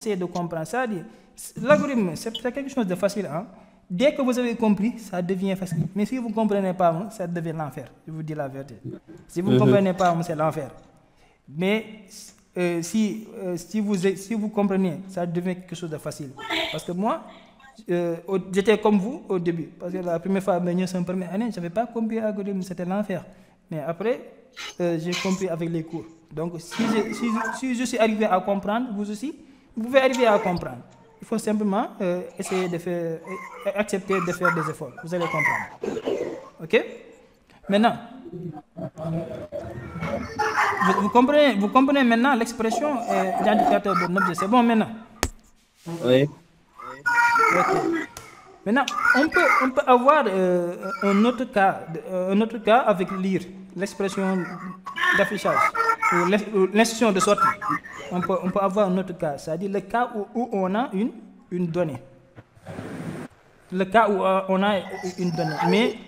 essayer de comprendre. Ça dit, l'algorithme, c'est quelque chose de facile. Hein? Dès que vous avez compris, ça devient facile. Mais si vous ne comprenez pas, ça devient l'enfer. Je vous dis la vérité. Si vous ne comprenez pas, c'est l'enfer. Mais si vous comprenez, ça devient quelque chose de facile. Parce que moi, j'étais comme vous au début. Parce que la première fois, en première année, je n'avais pas compris l'algorithme, c'était l'enfer. Mais après, j'ai compris avec les cours. Donc, si je suis arrivé à comprendre, vous aussi, vous pouvez arriver à comprendre. Il faut simplement essayer de faire, accepter de faire des efforts. Vous allez comprendre. OK? Maintenant, vous comprenez maintenant l'expression l'indicateur d'un objet. C'est bon maintenant? Oui. OK. Maintenant, on peut avoir un autre cas avec lire, l'expression d'affichage, ou l'instruction de sortie. On peut avoir un autre cas, c'est-à-dire le cas où on a une donnée. Le cas où on a une donnée.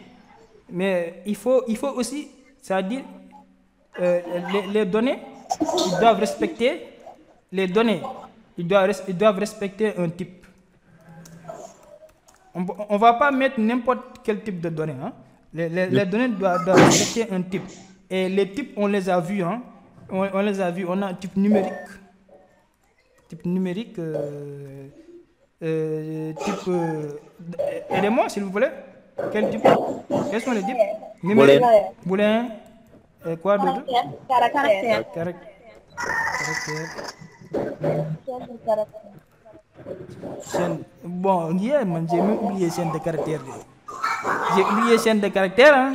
Mais il faut aussi, c'est-à-dire les données, ils doivent respecter les données, ils doivent respecter un type. On ne va pas mettre n'importe quel type de données. Hein. Les données doivent respecter un type. Et les types, on les a vus. Hein. On les a vus. On a un type numérique. Type numérique. Type. Aidez-moi, s'il vous plaît. Quel type? Quels sont les types? Numérique. Booléen. Quoi d'autre? Caractère. Bon, hier, j'ai même oublié chaîne de caractère. J'ai oublié chaîne de caractère. Hein?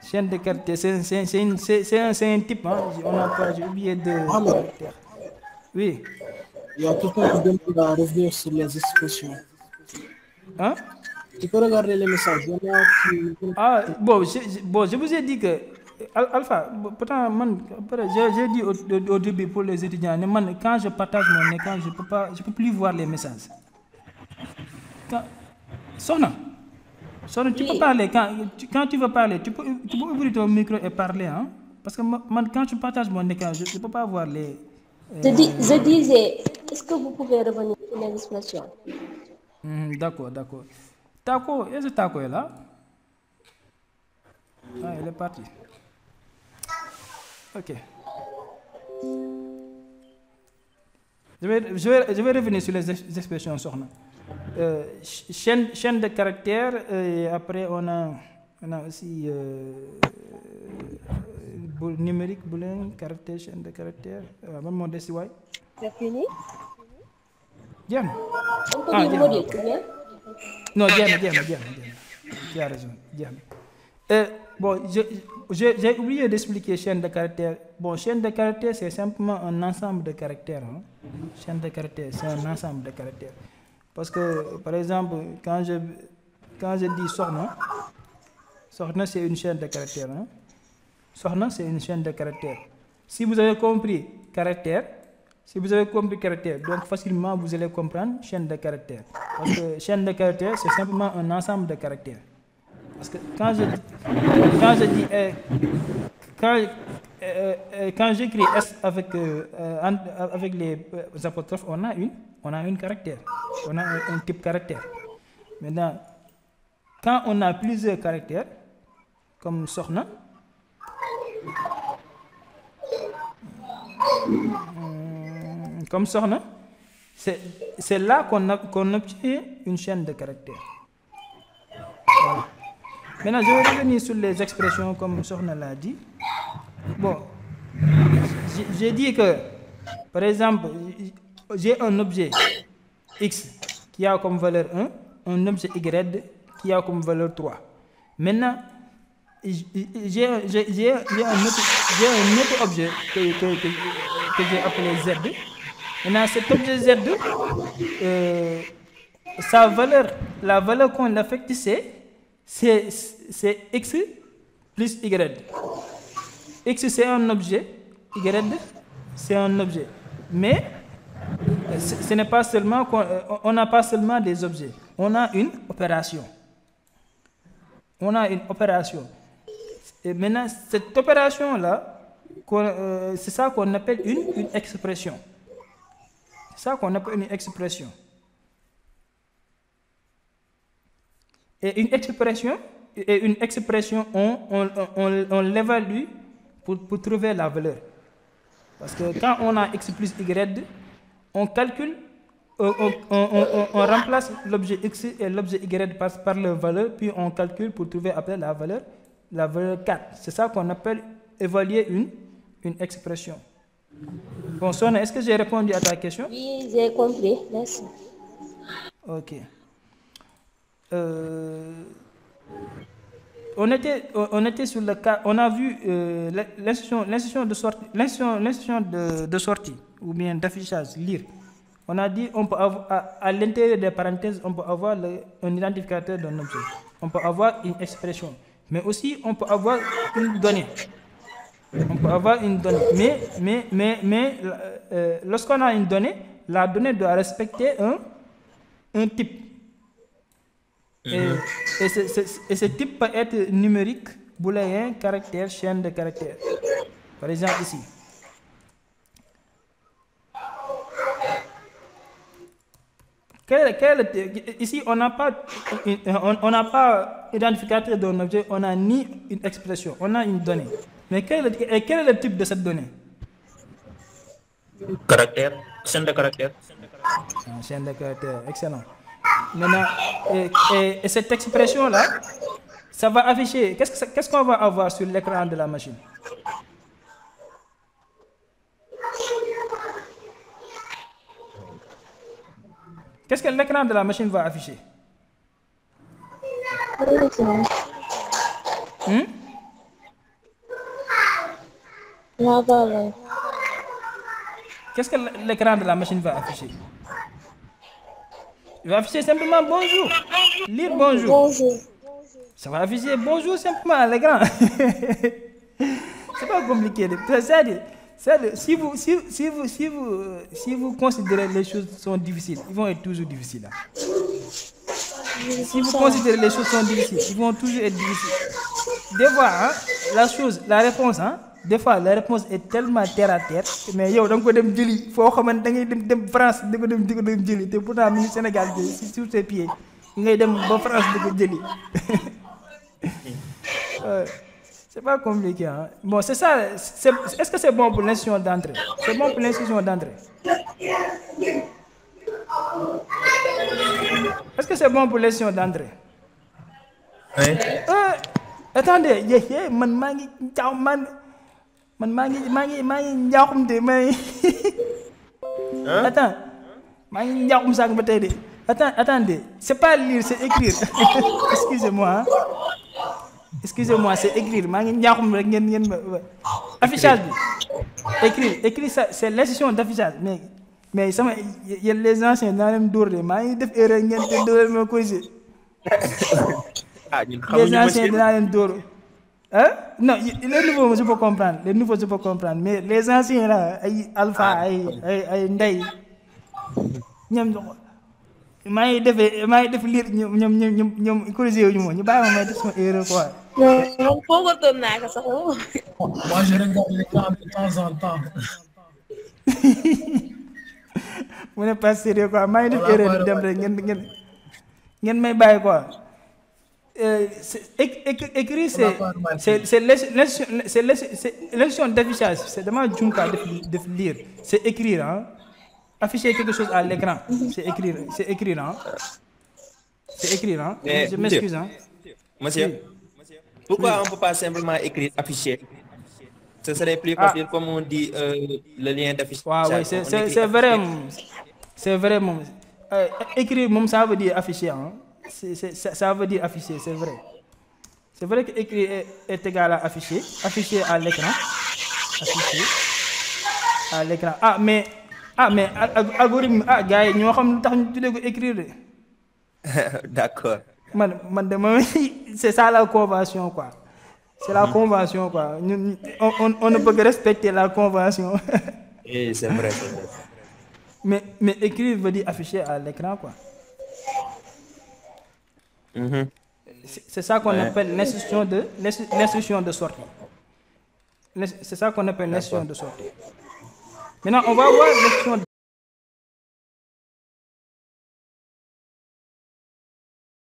Chaîne de caractère, c'est un type. Hein? J'ai oublié de caractère. Oui. Il y a quelqu'un qui demande à revenir sur les expressions. Hein? Tu peux regarder les messages. Je vous ai dit que Alpha, pourtant, j'ai dit au début pour les étudiants, quand je partage mon écran, je ne peux plus voir les messages. Sona, tu peux parler. Quand tu veux parler, tu peux ouvrir ton micro et parler. Hein? Parce que quand je partage mon écran, je ne peux pas voir les... Je disais, est-ce que vous pouvez revenir sur les expressions? D'accord. Taco, est-ce que Taco est là? Ah, elle est partie. Ok. Je vais revenir sur les expressions Sokhna. Chaîne de caractères, et après on a aussi numérique, booléen, caractère, chaîne de caractères. C'est fini? Diane. On peut dire module, bien? Non, Diane. Tu as raison, Diane. Bon, j'ai oublié d'expliquer chaîne de caractères. Bon, chaîne de caractères, c'est simplement un ensemble de caractères. Hein. Chaîne de caractères, c'est un ensemble de caractères. Parce que, par exemple, quand je dis Sokhna, c'est une chaîne de caractères. Hein. Sokhna, c'est une chaîne de caractères. Si vous avez compris caractère, donc facilement vous allez comprendre chaîne de caractères. Parce que chaîne de caractères, c'est simplement un ensemble de caractères. Parce que quand j'écris S avec les apostrophes, on a une caractère. On a un type caractère. Maintenant, quand on a plusieurs caractères, comme Sokhna, c'est là qu'on obtient une chaîne de caractères. Voilà. Maintenant, je vais revenir sur les expressions comme Sokhna l'a dit. Bon, j'ai dit que, par exemple, j'ai un objet X qui a comme valeur 1, un objet Y qui a comme valeur 3. Maintenant, j'ai un autre objet que j'ai appelé Z. Maintenant, cet objet Z, la valeur qu'on affecte, c'est X plus Y. X, c'est un objet, Y, c'est un objet. Mais ce n'est pas seulement on n'a pas seulement des objets, on a une opération. Et maintenant, cette opération-là, c'est ça qu'on appelle une expression. ça qu'on appelle une expression. Et une expression, on l'évalue pour trouver la valeur. Parce que quand on a x plus y, on calcule, on remplace l'objet x et l'objet y par leur valeur, puis on calcule pour trouver après la valeur 4. C'est ça qu'on appelle évaluer une expression. Bon, Sonia, est-ce que j'ai répondu à ta question? Oui, j'ai compris. Merci. Ok. On était sur le cas, on a vu l'instruction de sortie ou bien d'affichage, lire. On a dit on peut avoir, à l'intérieur des parenthèses, on peut avoir un identificateur d'un objet. On peut avoir une expression. Mais aussi, on peut avoir une donnée. On peut avoir une donnée. Mais lorsqu'on a une donnée, la donnée doit respecter un type. Et ce type peut être numérique, booléen, caractère, chaîne de caractères. Par exemple ici. Ici, on n'a pas identificateur d'un objet, on n'a ni une expression, on a une donnée. Mais quel est le type de cette donnée? Caractère, chaîne de caractère. Chaîne de caractère, excellent. Maintenant, et cette expression-là, ça va afficher. Qu'est-ce qu'on va avoir sur l'écran de la machine? Qu'est-ce que l'écran de la machine va afficher? Qu'est-ce que l'écran de la machine va afficher? Il va afficher simplement bonjour. Lire bonjour. Bonjour. Ça va afficher bonjour simplement à l'écran. C'est pas compliqué. C'est-à-dire, si vous considérez les choses sont difficiles, ils vont être toujours difficiles. Hein. Si vous considérez les choses sont difficiles, ils vont toujours être difficiles. Des fois, hein, la réponse, hein, des fois la réponse est tellement terre à terre, mais yow da nga ko dem jëli foo xamante da ngay dem France di ko dem jëli te pourtant mi ngi Sénégal sur ses pieds ngay dem ba France di ko jëli. C'est pas compliqué. Hein? Bon, c'est ça. Est-ce que c'est bon pour l'instruction d'entrée? C'est bon pour l'instruction d'entrée? Est-ce que c'est bon pour l'instruction d'entrée? Oui. Attendez, man njaaxum de Attends, maa ngi njaaxum sànq ba tey de. Attendez, c'est pas lire, c'est écrire. Excusez-moi. Hein? Excusez-moi, c'est écrire. maa ngi njaaxum rek ngeen affichage bi. Écrire ça, c'est l'instruction d'affichage. Mais sama yéen les anciens naa leen dóor de maa ngi def erreur ngeen te dóor ma corriger. Les anciens dinaa leen dóor. Hein? Non, les nouveaux je peux comprendre. Mais les anciens là, ay Alpha, ay Ndey, ñoom maa ngi def lire ñoom corrigé wu ñu ma ñu bàyyi ma may def sama erreur quoi. Non, foogoon naa ko sax. Moi, je regarde l'écran de temps en temps. Mu ne pas sérieux quoi, maa ngi def erreur di dem rek ngeen may bàyyi quoi. Écrire, c'est l'instruction d'affichage. C'est vraiment Junka de lire. C'est écrire. Hein? Afficher quelque chose à l'écran. C'est écrire. Hein? C'est écrire. Hein? Je m'excuse. Hein? Monsieur, pourquoi on ne peut pas simplement écrire afficher? Ce serait plus facile comme on dit le lien d'affichage. Oui, c'est vrai. C'est vrai. Écrire, ça veut dire afficher. Hein? Ça veut dire afficher, c'est vrai. C'est vrai que écrire est égal à afficher. Afficher à l'écran. Afficher à l'écran. Mais algorithme, gars yi ñoo xam lu tax ñu tuddee ko écrire. D'accord. C'est ça la convention, quoi. C'est la convention, quoi. On ne peut que respecter la convention. Et c'est vrai. Mais écrire veut dire afficher à l'écran, quoi. C'est ça qu'on appelle l'instruction de sortie. C'est ça qu'on appelle l'instruction de sortie. Maintenant, on va voir l'instruction